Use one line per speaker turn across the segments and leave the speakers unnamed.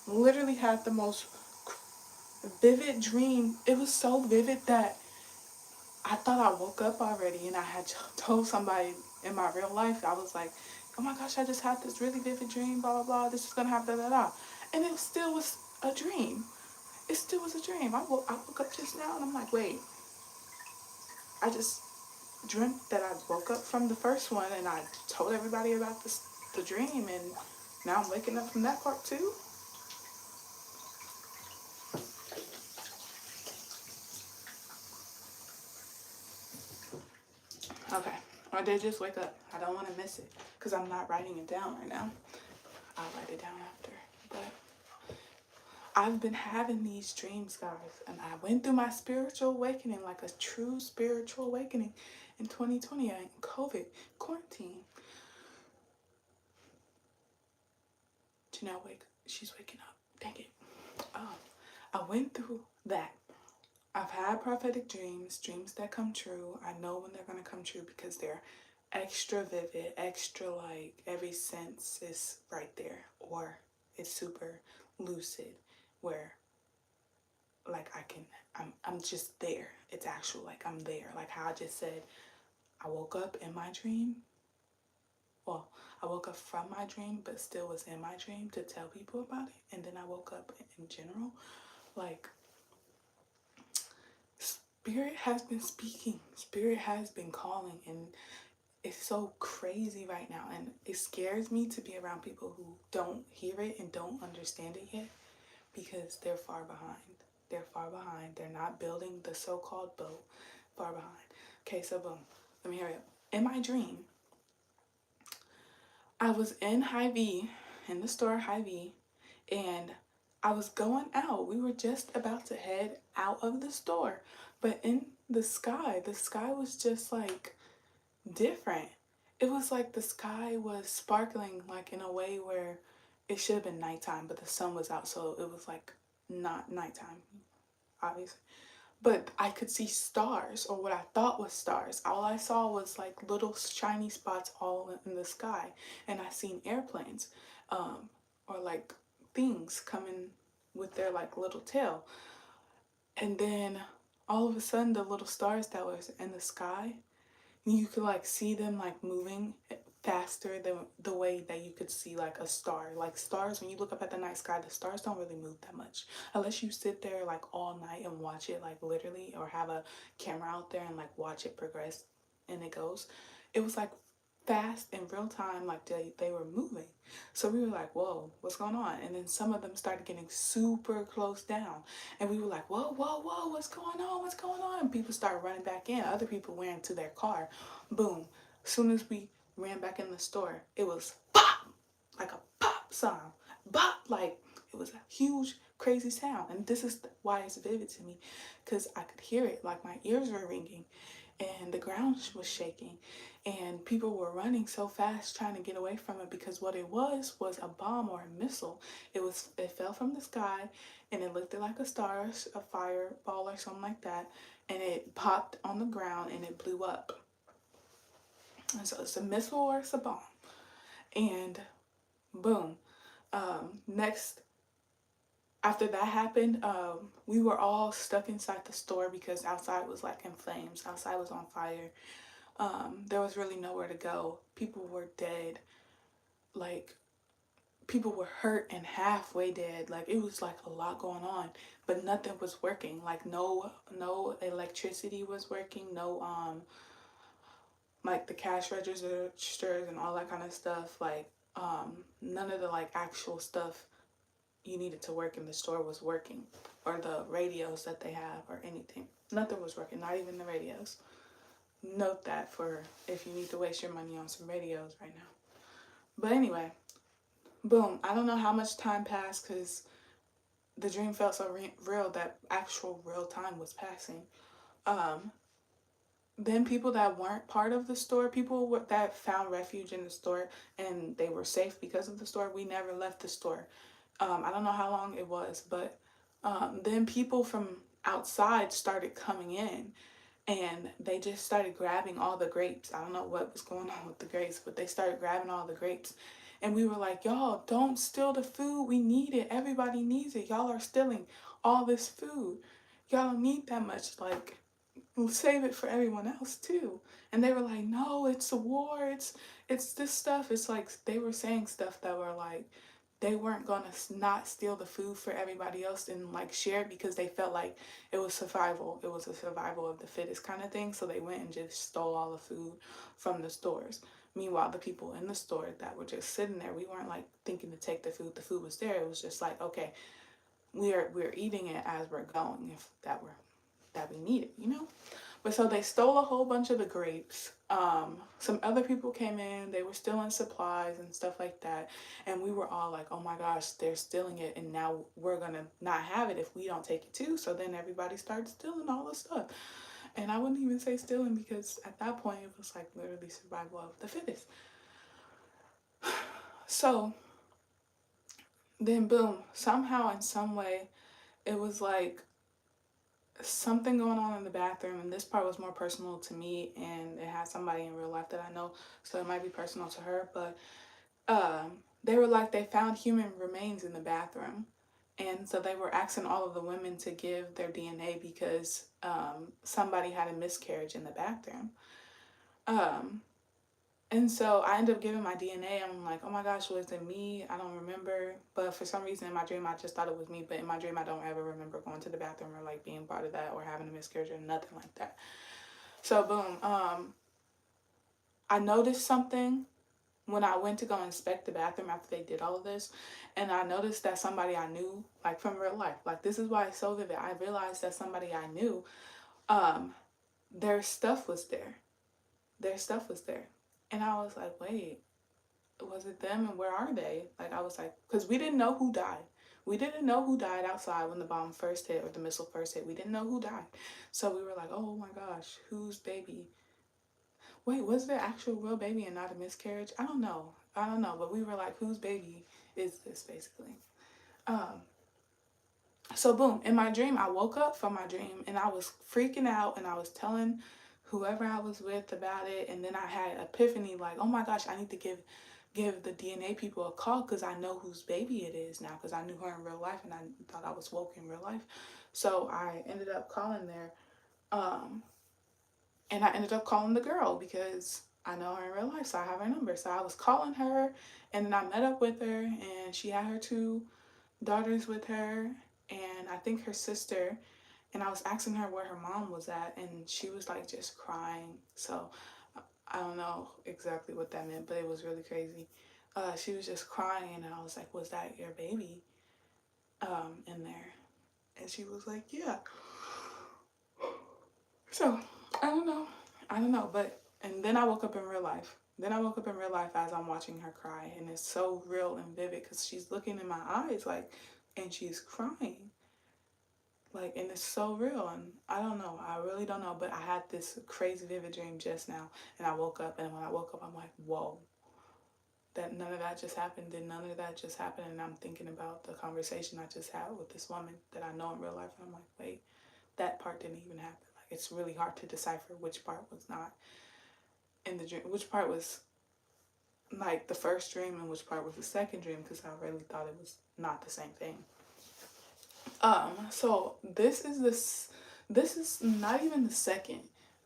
Literally had the most vivid dream. It was so vivid that I thought I woke up already, and I had told somebody in my real life. I was like, oh my gosh, I just had this really vivid dream, blah, blah, blah. This is going to happen, da, da, da. And it still was a dream. It still was a dream. I woke up just now and I'm like, wait, I just dreamt that I woke up from the first one and I told everybody about the dream, and now I'm waking up from that part too. Okay, I did just wake up. I don't want to miss it because I'm not writing it down right now. I'll write it down after. But I've been having these dreams, guys, and I went through my spiritual awakening, like a true spiritual awakening in 2020 in COVID quarantine. Janelle, wake. She's waking up. Dang it. I went through that. I've had prophetic dreams, dreams that come true. I know when they're going to come true because they're extra vivid, extra like every sense is right there, or it's super lucid where like I'm just there. It's actual, like I'm there. Like how I just said, I woke up in my dream. Well, I woke up from my dream, but still was in my dream to tell people about it. And then I woke up in general. Like, Spirit has been speaking, Spirit has been calling, and it's so crazy right now. And it scares me to be around people who don't hear it and don't understand it yet because they're far behind. They're far behind. They're not building the so called boat, far behind. Okay, so boom, let me hurry up. In my dream, I was in Hy-Vee, in the store Hy-Vee, and I was going out. We were just about to head out of the store. But in the sky was just like different. It was like the sky was sparkling like in a way where it should have been nighttime, but the sun was out, so it was like not nighttime, obviously. But I could see stars, or what I thought was stars. All I saw was like little shiny spots all in the sky, and I seen airplanes, or like things coming with their like little tail. And then all of a sudden, the little stars that was in the sky, you could like see them like moving faster than the way that you could see like a star. Like stars, when you look up at the night sky, the stars don't really move that much unless you sit there like all night and watch it, like literally, or have a camera out there and like watch it progress and it goes. It was like fast in real time, like they were moving. So we were like, whoa, what's going on? And then some of them started getting super close down, and we were like, whoa, whoa, whoa, what's going on, what's going on? And people started running back in. Other people ran to their car. Boom, as soon as we ran back in the store, it was pop, like a pop sound, pop, like it was a huge crazy sound. And this is why it's vivid to me, because I could hear it, like my ears were ringing and the ground was shaking, and people were running so fast trying to get away from it, because what it was a bomb or a missile. It fell from the sky, and it looked like a star, a fireball or something like that, and it popped on the ground and it blew up. And so it's a missile or it's a bomb. And boom, next, after that happened, we were all stuck inside the store because outside was like in flames, outside was on fire. There was really nowhere to go. People were dead. Like, people were hurt and halfway dead. Like, it was like a lot going on, but nothing was working. Like, no electricity was working. No, like the cash registers and all that kind of stuff. Like, none of the like actual stuff you needed to work in the store was working, or the radios that they have or anything. Nothing was working, not even the radios. Note that for if you need to waste your money on some radios right now. But anyway, boom. I don't know how much time passed because the dream felt so real that actual real time was passing. Um, then people that weren't part of the store, people that found refuge in the store and they were safe because of the store, we never left the store. I don't know how long it was, but then people from outside started coming in, and they just started grabbing all the grapes. I don't know what was going on with the grapes, but they started grabbing all the grapes, And we were like, y'all, don't steal the food. We need it. Everybody needs it. Y'all are stealing all this food. Y'all don't need that much. Like, we'll save it for everyone else too. And they were like, no, it's a war. It's this stuff. It's like they were saying stuff that were like, they weren't gonna not steal the food for everybody else and like share it because they felt like it was survival. It was a survival of the fittest kind of thing. So they went and just stole all the food from the stores. Meanwhile, the people in the store that were just sitting there, we weren't like thinking to take the food. The food was there. It was just like, okay, we're eating it as we're going, if that we need it, you know? But so they stole a whole bunch of the grapes. Some other people came in, they were stealing supplies and stuff like that. And we were all like, oh my gosh, they're stealing it. And now we're going to not have it if we don't take it too. So then everybody started stealing all the stuff. And I wouldn't even say stealing because at that point it was like literally survival of the fittest. So then boom, somehow in some way, it was like something going on in the bathroom, and this part was more personal to me, and it had somebody in real life that I know, so it might be personal to her. But they were like, they found human remains in the bathroom, and so they were asking all of the women to give their DNA because somebody had a miscarriage in the bathroom. And so I ended up giving my DNA. I'm like, oh my gosh, was it me? I don't remember. But for some reason in my dream, I just thought it was me. But in my dream, I don't ever remember going to the bathroom or like being part of that or having a miscarriage or nothing like that. So boom, I noticed something when I went to go inspect the bathroom after they did all of this. And I noticed that somebody I knew, like from real life, like this is why it's so vivid. I realized that somebody I knew, their stuff was there. Their stuff was there. And I was like, wait, was it them and where are they? Like, I was like, because we didn't know who died. We didn't know who died outside when the bomb first hit or the missile first hit. We didn't know who died. So we were like, oh my gosh, whose baby? Wait, was there actual real baby and not a miscarriage? I don't know. I don't know. But we were like, whose baby is this basically? Um, so boom, in my dream, I woke up from my dream and I was freaking out and I was telling whoever I was with about it. And then I had an epiphany like, oh my gosh, I need to give the DNA people a call because I know whose baby it is now because I knew her in real life and I thought I was woke in real life. So I ended up calling there, and I ended up calling the girl because I know her in real life, so I have her number. So I was calling her, and then I met up with her, and she had her two daughters with her, and I think her sister. And I was asking her where her mom was at, and she was like just crying. So I don't know exactly what that meant, but it was really crazy. She was just crying, and I was like, "Was that your baby in there?" And she was like, "Yeah." So I don't know, but and then I woke up in real life. Then I woke up in real life as I'm watching her cry, and it's so real and vivid because she's looking in my eyes, like, and she's crying, like, and it's so real. And I don't know, I really don't know, but I had this crazy vivid dream just now, and I woke up, and when I woke up, I'm like, whoa, that none of that just happened. Did none of that just happen? And I'm thinking about the conversation I just had with this woman that I know in real life, and I'm like, wait, that part didn't even happen. Like, it's really hard to decipher which part was not in the dream, which part was like the first dream and which part was the second dream, because I really thought it was not the same thing. So this is not even the second,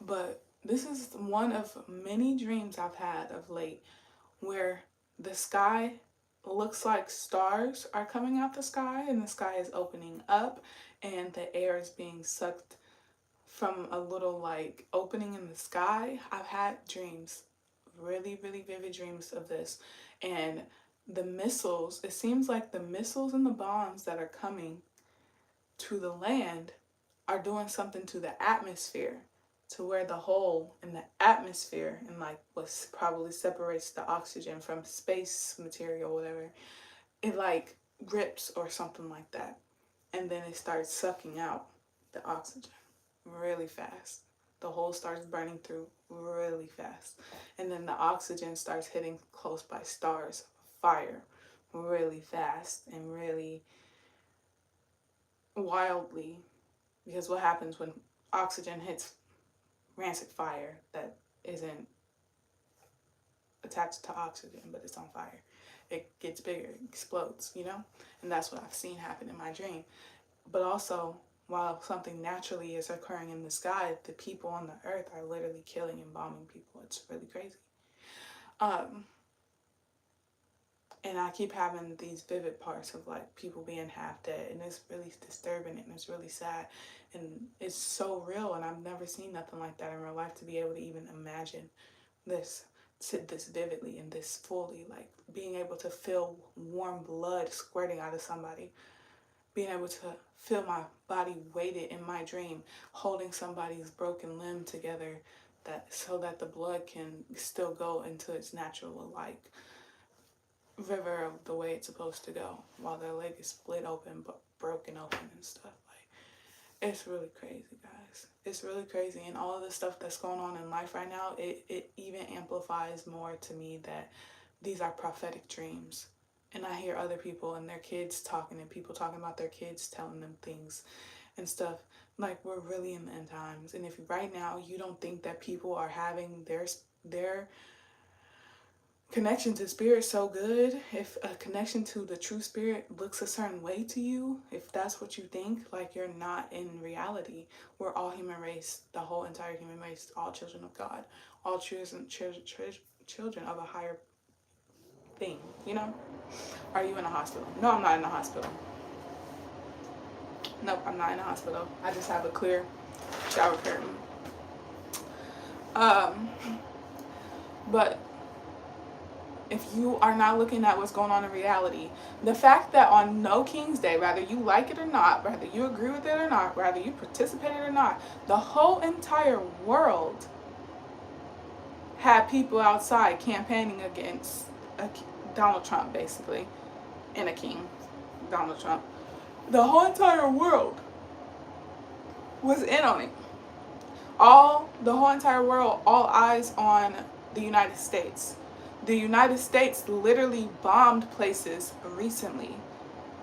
but this is one of many dreams I've had of late where the sky looks like stars are coming out the sky and the sky is opening up and the air is being sucked from a little like opening in the sky. I've had dreams, really, really vivid dreams of this. And the missiles, it seems like the missiles and the bombs that are coming to the land are doing something to the atmosphere to where the hole in the atmosphere and like what probably separates the oxygen from space material, whatever, it like rips or something like that. And then it starts sucking out the oxygen really fast. The hole starts burning through really fast. And then the oxygen starts hitting close by stars of fire really fast and really wildly. Because what happens when oxygen hits rancid fire that isn't attached to oxygen, but it's on fire? it gets bigger, it explodes, you know? And that's what I've seen happen in my dream. But also, while something naturally is occurring in the sky, the people on the earth are literally killing and bombing people. It's really crazy. Um, and I keep having these vivid parts of like people being half dead, and it's really disturbing and it's really sad, and it's so real. And I've never seen nothing like that in real life, to be able to even imagine this this vividly and this fully, like being able to feel warm blood squirting out of somebody, being able to feel my body weighted in my dream, holding somebody's broken limb together, that so that the blood can still go into its natural like river of the way it's supposed to go, while their leg is split open but broken open and stuff. Like, it's really crazy, guys. It's really crazy. And all of the stuff that's going on in life right now, it even amplifies more to me that these are prophetic dreams. And I hear other people and their kids talking, and people talking about their kids telling them things and stuff. Like, we're really in the end times. And if right now you don't think that people are having their connection to spirit so good, if a connection to the true spirit looks a certain way to you, if that's what you think, like, you're not in reality. We're all human race, the whole entire human race, all children of God, all children of a higher thing, you know? Are you in a hospital? No, I'm not in a hospital. Nope, I'm not in a hospital. I just have a clear shower curtain. But if you are not looking at what's going on in reality, the fact that on No King's Day, whether you like it or not, whether you agree with it or not, whether you participated or not, the whole entire world had people outside campaigning against Donald Trump, basically, and a king, Donald Trump. The whole entire world was in on it. The whole entire world, all eyes on the United States. The United States literally bombed places recently.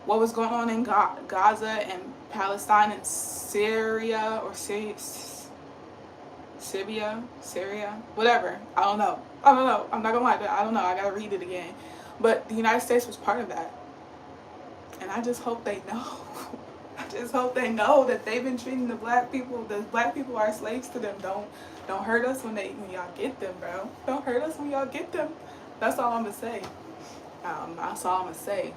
What was going on in Gaza and Palestine and Syria, or Syria, whatever. I don't know. I'm not gonna lie. I don't know. I gotta read it again. But the United States was part of that. And I just hope they know. I just hope they know that they've been treating the black people are slaves to them. Don't hurt us when y'all get them, bro. Don't hurt us when y'all get them. That's all I'm gonna say. That's all I'm gonna say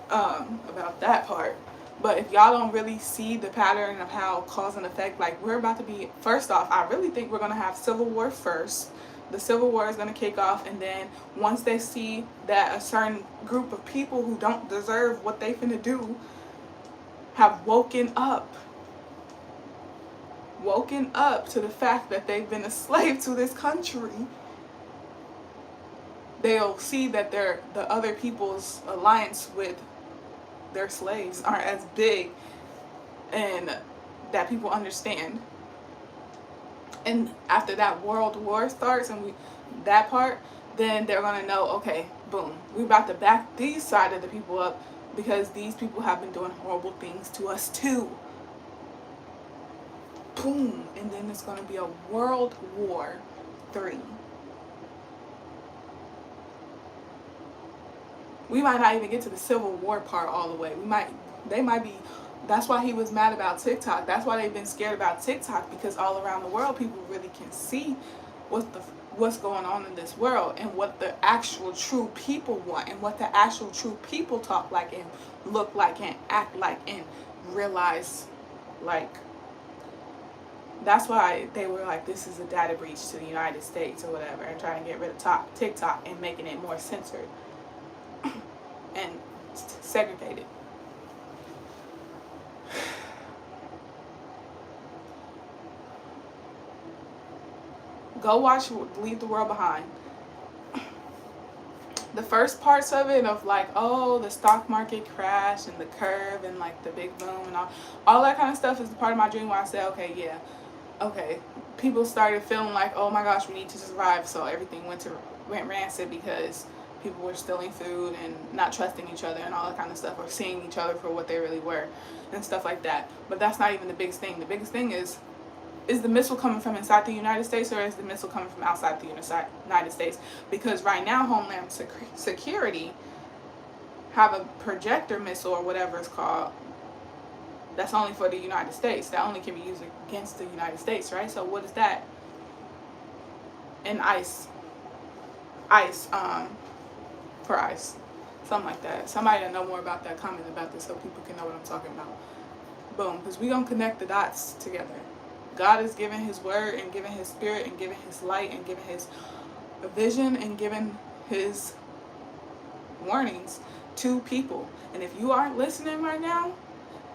about that part. But if y'all don't really see the pattern of how cause and effect, like, we're about to be, first off, I really think we're gonna have civil war first. The civil war is gonna kick off, and then once they see that a certain group of people who don't deserve what they finna do have woken up to the fact that they've been a slave to this country, they'll see that the other people's alliance with their slaves aren't as big, and that people understand. And after that world war starts, and that part, then they're gonna know, okay, boom, we're about to back these side of the people up, because these people have been doing horrible things to us too. Boom. And then it's gonna be a World War III. We might not even get to the Civil War part all the way. They might be, that's why he was mad about TikTok. That's why they've been scared about TikTok, because all around the world people really can see what's going on in this world, and what the actual true people want, and what the actual true people talk like and look like and act like and realize like. That's why they were like, this is a data breach to the United States or whatever, and trying to get rid of TikTok and making it more censored and segregated. Go watch Leave the World Behind. The first parts of it, of like, oh, the stock market crash and the curve and like the big boom and all that kind of stuff, is the part of my dream where I said, okay, yeah, okay. People started feeling like, oh my gosh, we need to survive, so everything went rancid, because people were stealing food and not trusting each other and all that kind of stuff, or seeing each other for what they really were and stuff like that. But that's not even the biggest thing. The biggest thing is is the missile coming from inside the United States, or is the missile coming from outside the United States? Because right now, Homeland Security have a projector missile or whatever it's called. That's only for the United States. That only can be used against the United States, right? So what is that? And ICE, for ICE, something like that. Somebody that know more about that, comment about this so people can know what I'm talking about. Boom, because we gonna connect the dots together. God is giving His word and giving His spirit and giving His light and giving His vision and giving His warnings to people. And if you aren't listening right now,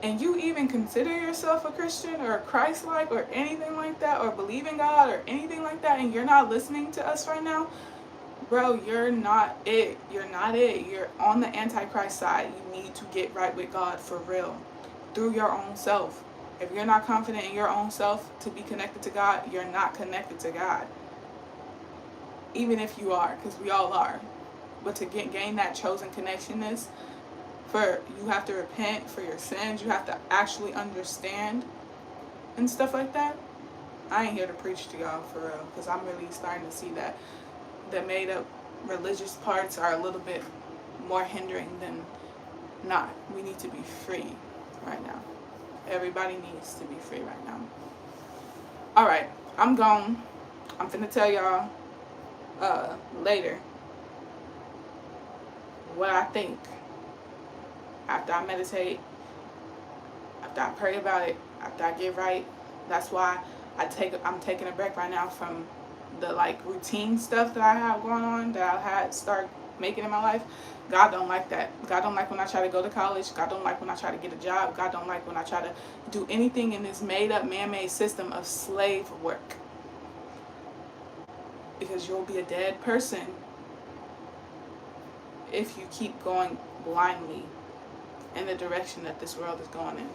and you even consider yourself a Christian or Christ-like or anything like that, or believe in God or anything like that, and you're not listening to us right now, bro, you're not it. You're not it. You're on the Antichrist side. You need to get right with God for real, through your own self. If you're not confident in your own self to be connected to God, you're not connected to God. Even if you are, because we all are. But to gain that chosen connectionness, you have to repent for your sins. You have to actually understand and stuff like that. I ain't here to preach to y'all for real, because I'm really starting to see that the made up religious parts are a little bit more hindering than not. We need to be free right now. Everybody needs to be free right now. Alright, I'm gone. I'm finna tell y'all later what I think after I meditate, after I pray about it, after I get right. That's why I'm taking a break right now from the routine stuff that I have going on, that I had start making in my life. God don't like that. God don't like when I try to go to college. God don't like when I try to get a job. God don't like when I try to do anything in this made up, man-made system of slave work. Because you'll be a dead person if you keep going blindly in the direction that this world is going in.